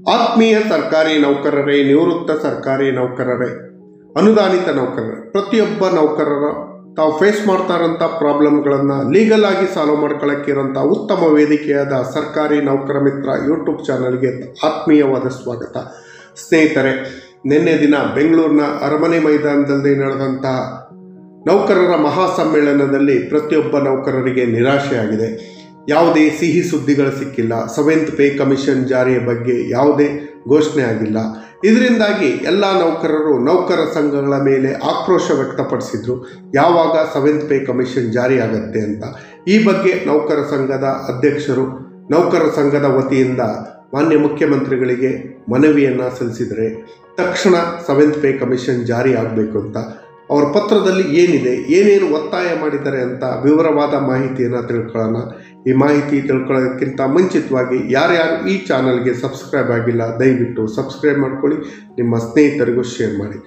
ಆತ್ಮೀಯ ಸರ್ಕಾರಿ ನೌಕರರೇ, ನಿವೃತ್ತ ಸರ್ಕಾರಿ ನೌಕರರೇ, ಅನುದಾನಿತ ನೌಕರರೇ, ಪ್ರತಿಯೊಬ್ಬ ನೌಕರರ ತಾವು ಫೇಸ್ ಮಾಡ್ತಾ ಇರೋಂಥ ಪ್ರಾಬ್ಲಮ್ಗಳನ್ನು ಲೀಗಲ್ ಆಗಿ ಸಾಲ್ವ್ ಮಾಡ್ಕೊಳ್ಳೋಕ್ಕಿರೋಂಥ ಉತ್ತಮ ವೇದಿಕೆಯಾದ ಸರ್ಕಾರಿ ನೌಕರ ಮಿತ್ರ ಯೂಟ್ಯೂಬ್ ಚಾನಲ್ಗೆ ಆತ್ಮೀಯವಾದ ಸ್ವಾಗತ. ಸ್ನೇಹಿತರೆ, ನಿನ್ನೆ ದಿನ ಬೆಂಗಳೂರಿನ ಅರಮನೆ ಮೈದಾನದಲ್ಲಿ ನಡೆದಂತಹ ನೌಕರರ ಮಹಾಸಮ್ಮೇಳನದಲ್ಲಿ ಪ್ರತಿಯೊಬ್ಬ ನೌಕರರಿಗೆ ನಿರಾಶೆಯಾಗಿದೆ. ಯಾವುದೇ ಸಿಹಿ ಸುದ್ದಿಗಳು ಸಿಕ್ಕಿಲ್ಲ. 7th ಪೇ ಕಮಿಷನ್ ಜಾರಿಯ ಬಗ್ಗೆ ಯಾವುದೇ ಘೋಷಣೆ ಆಗಿಲ್ಲ. ಇದರಿಂದಾಗಿ ಎಲ್ಲ ನೌಕರರು ನೌಕರ ಸಂಘಗಳ ಮೇಲೆ ಆಕ್ರೋಶ ವ್ಯಕ್ತಪಡಿಸಿದರು. ಯಾವಾಗ 7th ಪೇ ಕಮಿಷನ್ ಜಾರಿ ಆಗುತ್ತೆ ಅಂತ. ಈ ಬಗ್ಗೆ ನೌಕರ ಸಂಘದ ಅಧ್ಯಕ್ಷರು ನೌಕರ ಸಂಘದ ವತಿಯಿಂದ ಮಾನ್ಯ ಮುಖ್ಯಮಂತ್ರಿಗಳಿಗೆ ಮನವಿಯನ್ನು ಸಲ್ಲಿಸಿದರೆ ತಕ್ಷಣ 7th ಪೇ ಕಮಿಷನ್ ಜಾರಿ ಆಗಬೇಕು ಅಂತ. ಅವರ ಪತ್ರದಲ್ಲಿ ಏನಿದೆ, ಏನೇನು ಒತ್ತಾಯ ಮಾಡಿದ್ದಾರೆ ಅಂತ ವಿವರವಾದ ಮಾಹಿತಿಯನ್ನು ತಿಳ್ಕೊಳ್ಳೋಣ. ಈ ಮಾಹಿತಿ ತಿಳ್ಕೊಳ್ಳೋದಕ್ಕಿಂತ ಮುಂಚಿತವಾಗಿ ಯಾರ್ಯಾರು ಈ ಚಾನಲ್ಗೆ ಸಬ್ಸ್ಕ್ರೈಬ್ ಆಗಿಲ್ಲ ದಯವಿಟ್ಟು ಸಬ್ಸ್ಕ್ರೈಬ್ ಮಾಡ್ಕೊಳ್ಳಿ, ನಿಮ್ಮ ಸ್ನೇಹಿತರಿಗೂ ಶೇರ್ ಮಾಡಿ.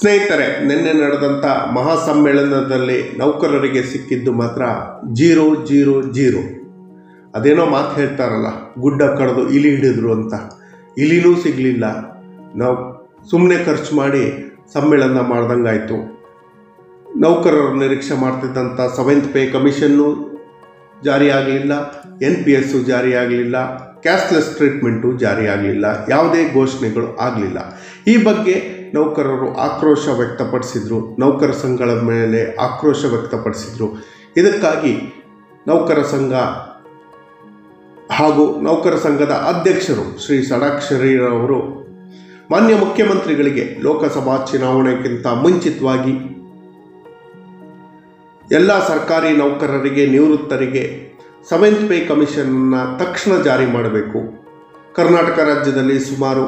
ಸ್ನೇಹಿತರೆ, ನಿನ್ನೆ ನಡೆದಂಥ ಮಹಾಸಮ್ಮೇಳನದಲ್ಲಿ ನೌಕರರಿಗೆ ಸಿಕ್ಕಿದ್ದು ಮಾತ್ರ 000. ಅದೇನೋ ಮಾತು ಹೇಳ್ತಾರಲ್ಲ, ಗುಡ್ಡ ಕಡ್ದು ಇಲಿ ಹಿಡಿದ್ರು ಅಂತ. ಇಲಿನೂ ಸಿಗಲಿಲ್ಲ. ನಾವು ಸುಮ್ಮನೆ ಖರ್ಚು ಮಾಡಿ ಸಮ್ಮೇಳನ ಮಾಡ್ದಂಗಾಯಿತು. ನೌಕರರು ನಿರೀಕ್ಷೆ ಮಾಡ್ತಿದ್ದಂಥ 7th ಪೇ ಕಮಿಷನ್ನು ಜಾರಿ ಆಗಲಿಲ್ಲ, NPS ಜಾರಿ ಆಗಲಿಲ್ಲ, ಕ್ಯಾಶ್ಲೆಸ್ ಟ್ರೀಟ್ಮೆಂಟು ಜಾರಿ ಆಗಲಿಲ್ಲ, ಯಾವುದೇ ಘೋಷಣೆಗಳು ಆಗಲಿಲ್ಲ. ಈ ಬಗ್ಗೆ ನೌಕರರು ಆಕ್ರೋಶ ವ್ಯಕ್ತಪಡಿಸಿದರು, ನೌಕರ ಸಂಘಗಳ ಮೇಲೆ ಆಕ್ರೋಶ ವ್ಯಕ್ತಪಡಿಸಿದರು. ಇದಕ್ಕಾಗಿ ನೌಕರ ಸಂಘ ಹಾಗೂ ನೌಕರ ಸಂಘದ ಅಧ್ಯಕ್ಷರು ಶ್ರೀ ಷಡಾಕ್ಷರಿರವರು ಮಾನ್ಯ ಮುಖ್ಯಮಂತ್ರಿಗಳಿಗೆ ಲೋಕಸಭಾ ಚುನಾವಣೆಗಿಂತ ಮುಂಚಿತವಾಗಿ ಎಲ್ಲ ಸರ್ಕಾರಿ ನೌಕರರಿಗೆ, ನಿವೃತ್ತರಿಗೆ 7th ಪೇ ಕಮಿಷನ್ನ ತಕ್ಷಣ ಜಾರಿ ಮಾಡಬೇಕು. ಕರ್ನಾಟಕ ರಾಜ್ಯದಲ್ಲಿ ಸುಮಾರು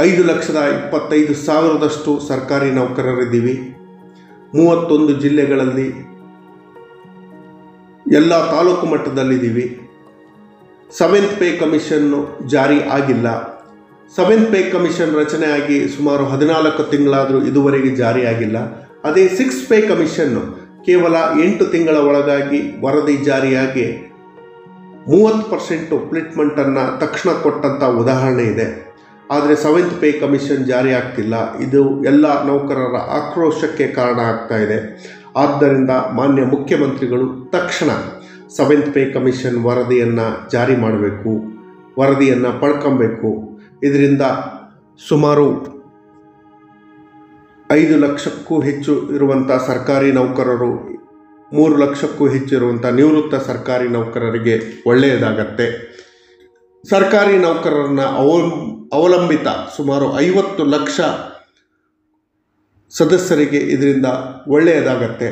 5,25,000 ಸರ್ಕಾರಿ ನೌಕರರಿದ್ದೀವಿ. 31 ಜಿಲ್ಲೆಗಳಲ್ಲಿ ಎಲ್ಲ ತಾಲೂಕು ಮಟ್ಟದಲ್ಲಿದ್ದೀವಿ. 7th ಪೇ ಕಮಿಷನ್ನು ಜಾರಿ ಆಗಿಲ್ಲ. 7th ಪೇ ಕಮಿಷನ್ ರಚನೆ ಆಗಿ ಸುಮಾರು 14 ತಿಂಗಳಾದರೂ ಇದುವರೆಗೆ ಜಾರಿಯಾಗಿಲ್ಲ. ಅದೇ 6th ಪೇ ಕಮಿಷನ್ನು ಕೇವಲ 8 ತಿಂಗಳ ಒಳಗಾಗಿ ವರದಿ ಜಾರಿಯಾಗಿ 30% ಉಪ್ಲಿಟ್ಮೆಂಟನ್ನು ತಕ್ಷಣ ಕೊಟ್ಟಂಥ ಉದಾಹರಣೆ ಇದೆ. ಆದರೆ 7th ಪೇ ಕಮಿಷನ್ ಜಾರಿ ಆಗ್ತಿಲ್ಲ. ಇದು ಎಲ್ಲ ನೌಕರರ ಆಕ್ರೋಶಕ್ಕೆ ಕಾರಣ ಆಗ್ತಾ ಇದೆ. ಆದ್ದರಿಂದ ಮಾನ್ಯ ಮುಖ್ಯಮಂತ್ರಿಗಳು ತಕ್ಷಣ 7th ಪೇ ಕಮಿಷನ್ ವರದಿಯನ್ನು ಜಾರಿ ಮಾಡಬೇಕು, ವರದಿಯನ್ನು ಪಡ್ಕೊಬೇಕು. ಇದರಿಂದ ಸುಮಾರು 5 ಲಕ್ಷಕ್ಕೂ ಹೆಚ್ಚು ಇರುವಂಥ ಸರ್ಕಾರಿ ನೌಕರರು, 3 ಲಕ್ಷಕ್ಕೂ ಹೆಚ್ಚಿರುವಂಥ ನಿವೃತ್ತ ಸರ್ಕಾರಿ ನೌಕರರಿಗೆ ಒಳ್ಳೆಯದಾಗತ್ತೆ. ಸರ್ಕಾರಿ ನೌಕರರನ್ನು ಅವಲಂಬಿತ ಸುಮಾರು 50 ಲಕ್ಷ ಸದಸ್ಯರಿಗೆ ಇದರಿಂದ ಒಳ್ಳೆಯದಾಗತ್ತೆ.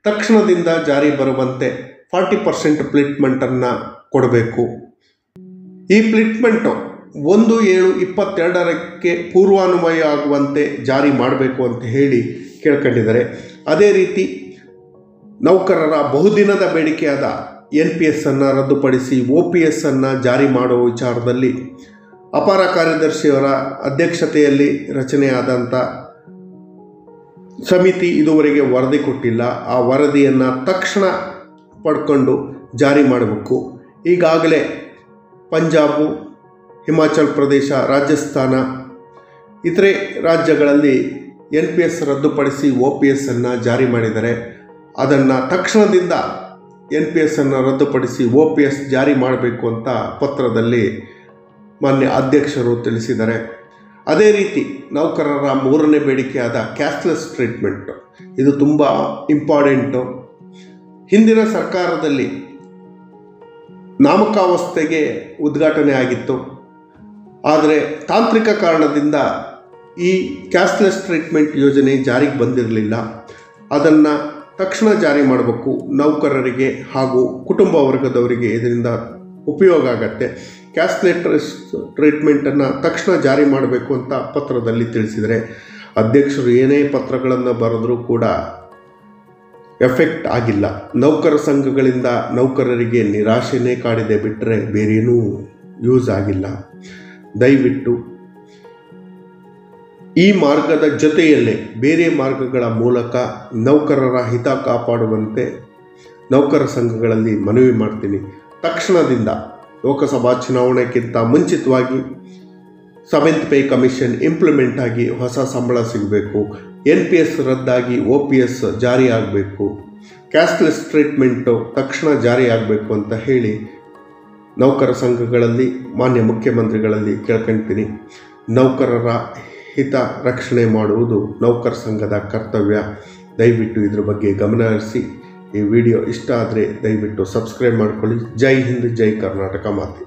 ತಕ್ಷಣದಿಂದ ಜಾರಿ ಬರುವಂತೆ 40% ಪ್ಲಿಟ್ಮೆಂಟನ್ನು ಕೊಡಬೇಕು. ಈ ಪ್ಲಿಟ್ಮೆಂಟು 1/7/22 ಪೂರ್ವಾನ್ವಯ ಆಗುವಂತೆ ಜಾರಿ ಮಾಡಬೇಕು ಅಂತ ಹೇಳಿ ಕೇಳ್ಕೊಂಡಿದ್ದಾರೆ. ಅದೇ ರೀತಿ ನೌಕರರ ಬಹುದಿನದ ಬೇಡಿಕೆಯಾದ NPS ಅನ್ನು ರದ್ದುಪಡಿಸಿ OPS ಅನ್ನು ಜಾರಿ ಮಾಡುವ ವಿಚಾರದಲ್ಲಿ ಅಪರ ಕಾರ್ಯದರ್ಶಿಯವರ ಅಧ್ಯಕ್ಷತೆಯಲ್ಲಿ ರಚನೆಯಾದಂಥ ಸಮಿತಿ ಇದುವರೆಗೆ ವರದಿ ಕೊಟ್ಟಿಲ್ಲ. ಆ ವರದಿಯನ್ನು ತಕ್ಷಣ ಪಡ್ಕೊಂಡು ಜಾರಿ ಮಾಡಬೇಕು. ಈಗಾಗಲೇ ಪಂಜಾಬು, ಹಿಮಾಚಲ್ ಪ್ರದೇಶ, ರಾಜಸ್ಥಾನ ಇತರೆ ರಾಜ್ಯಗಳಲ್ಲಿ NPS ರದ್ದುಪಡಿಸಿ OPS ಅನ್ನು ಜಾರಿ ಮಾಡಿದ್ದಾರೆ. ಅದನ್ನು ತಕ್ಷಣದಿಂದ NPS ಅನ್ನು ರದ್ದುಪಡಿಸಿ OPS ಜಾರಿ ಮಾಡಬೇಕು ಅಂತ ಪತ್ರದಲ್ಲಿ ಮಾನ್ಯ ಅಧ್ಯಕ್ಷರು ತಿಳಿಸಿದ್ದಾರೆ. ಅದೇ ರೀತಿ ನೌಕರರ 3ನೇ ಬೇಡಿಕೆಯಾದ ಕ್ಯಾಶ್ಲೆಸ್ ಟ್ರೀಟ್ಮೆಂಟ್, ಇದು ತುಂಬ ಇಂಪಾರ್ಟೆಂಟು. ಹಿಂದಿನ ಸರ್ಕಾರದಲ್ಲಿ ನಾಮಕಾವಸ್ಥೆಗೆ ಉದ್ಘಾಟನೆ ಆಗಿತ್ತು. ಆದರೆ ತಾಂತ್ರಿಕ ಕಾರಣದಿಂದ ಈ ಕ್ಯಾಶ್ಲೆಸ್ ಟ್ರೀಟ್ಮೆಂಟ್ ಯೋಜನೆ ಜಾರಿಗೆ ಬಂದಿರಲಿಲ್ಲ. ಅದನ್ನು ತಕ್ಷಣ ಜಾರಿ ಮಾಡಬೇಕು. ನೌಕರರಿಗೆ ಹಾಗೂ ಕುಟುಂಬ ವರ್ಗದವರಿಗೆ ಇದರಿಂದ ಉಪಯೋಗ ಆಗತ್ತೆ. ಕ್ಯಾಶ್ಲೆಸ್ ಟ್ರೀಟ್ಮೆಂಟನ್ನು ತಕ್ಷಣ ಜಾರಿ ಮಾಡಬೇಕು ಅಂತ ಪತ್ರದಲ್ಲಿ ತಿಳಿಸಿದರೆ, ಅಧ್ಯಕ್ಷರು ಏನೇ ಪತ್ರಗಳನ್ನು ಬರೆದರೂ ಕೂಡ ಎಫೆಕ್ಟ್ ಆಗಿಲ್ಲ. ನೌಕರ ಸಂಘಗಳಿಂದ ನೌಕರರಿಗೆ ನಿರಾಶೆನೇ ಕಾಡಿದೆ ಬಿಟ್ಟರೆ ಬೇರೇನೂ ಯೂಸ್ ಆಗಿಲ್ಲ. ದಯವಿಟ್ಟು ಈ ಮಾರ್ಗದ ಜೊತೆಯಲ್ಲೇ ಬೇರೆ ಮಾರ್ಗಗಳ ಮೂಲಕ ನೌಕರರ ಹಿತ ಕಾಪಾಡುವಂತೆ ನೌಕರ ಸಂಘಗಳಲ್ಲಿ ಮನವಿ ಮಾಡ್ತೀನಿ. ತಕ್ಷಣದಿಂದ ಲೋಕಸಭಾ ಚುನಾವಣೆಗಿಂತ ಮುಂಚಿತವಾಗಿ 7th ಪೇ ಕಮಿಷನ್ ಇಂಪ್ಲಿಮೆಂಟ್ ಆಗಿ ಹೊಸ ಸಂಬಳ ಸಿಗಬೇಕು, NPS ರದ್ದಾಗಿ OPS ಜಾರಿಯಾಗಬೇಕು, ಕ್ಯಾಸ್ಟ್ಲೆಸ್ ಟ್ರೀಟ್ಮೆಂಟು ತಕ್ಷಣ ಜಾರಿಯಾಗಬೇಕು ಅಂತ ಹೇಳಿ ನೌಕರ ಸಂಘಗಳಲ್ಲಿ ಮಾನ್ಯ ಮುಖ್ಯಮಂತ್ರಿಗಳಲ್ಲಿ ಕೇಳ್ಕೊಳ್ತೀನಿ. ನೌಕರರ ಹಿತ ರಕ್ಷಣೆ ಮಾಡುವುದು ನೌಕರ ಸಂಘದ ಕರ್ತವ್ಯ. ದಯವಿಟ್ಟು ಇದ್ರ ಬಗ್ಗೆ ಗಮನ ಹರಿಸಿ. ಈ ವಿಡಿಯೋ ಇಷ್ಟ ಆದರೆ ದಯವಿಟ್ಟು ಸಬ್ಸ್ಕ್ರೈಬ್ ಮಾಡ್ಕೊಳ್ಳಿ. ಜೈ ಹಿಂದ್, ಜೈ ಕರ್ನಾಟಕ ಮಾತೆ.